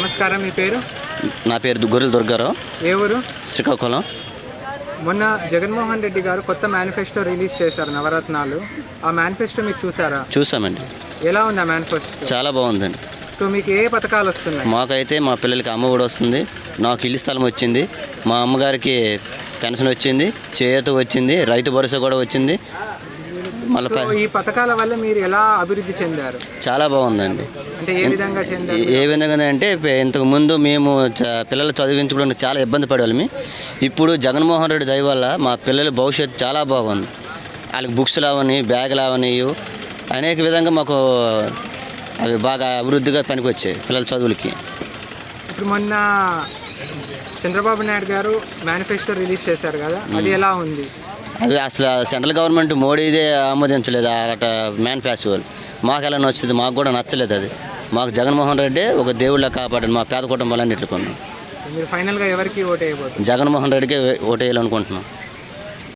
నమస్కారం, మీ పేరు? నా పేరు గొర్రెల దుర్గారావు. ఏ ఊరు? శ్రీకాకుళం. మొన్న జగన్మోహన్ రెడ్డి గారు కొత్త మేనిఫెస్టో రిలీజ్ చేశారు, నవరత్నాలు. ఆ మేనిఫెస్టో మీకు చూసారా? చూసామండి. ఎలా ఉంది ఆ మేనిఫెస్టో? చాలా బాగుందండి. సో మీకు ఏ పథకాలు వస్తున్నాయి? మాకైతే మా పిల్లలకి అమ్మ కూడా వస్తుంది, నాకు ఇల్లు స్థలం వచ్చింది, మా అమ్మగారికి పెన్షన్ వచ్చింది, చేయూత వచ్చింది, రైతు భరోసా కూడా వచ్చింది. మళ్ళీ ఈ పథకాల వల్ల మీరు ఎలా అభివృద్ధి చెందారు? చాలా బాగుందండి. అంటే ఏ విధంగా చెందారు? ఏ విధంగా అంటే ఇంతకుముందు మేము పిల్లలు చదివించుకోవడానికి చాలా ఇబ్బంది పడేవాళ్ళమి. ఇప్పుడు జగన్మోహన్ రెడ్డి దయ వల్ల మా పిల్లల భవిష్యత్తు చాలా బాగుంది. వాళ్ళకి బుక్స్లు అవని, బ్యాగులు అవని, అనేక విధంగా మాకు అవి బాగా అభివృద్ధిగా పనికొచ్చాయి పిల్లల చదువులకి. ఇప్పుడు మొన్న చంద్రబాబు నాయుడు గారు మేనిఫెస్టో రిలీజ్ చేశారు కదా, అది ఎలా ఉంది? అవి అసలు సెంట్రల్ గవర్నమెంట్ మోడీదే ఆమోదించలేదు అట మేనిఫెస్టో. మాకు ఎలా నచ్చుతుంది? మాకు కూడా నచ్చలేదు అది. మాకు జగన్మోహన్ రెడ్డి ఒక దేవుళ్ళ కాపాడండి మా పేద కుటుంబాలన్నింటికి. మీరు ఫైనల్గా ఎవరికి ఓటు వేయబోతున్నారు? జగన్మోహన్ రెడ్డికి ఓటు వేయాలనుకుంటున్నాం.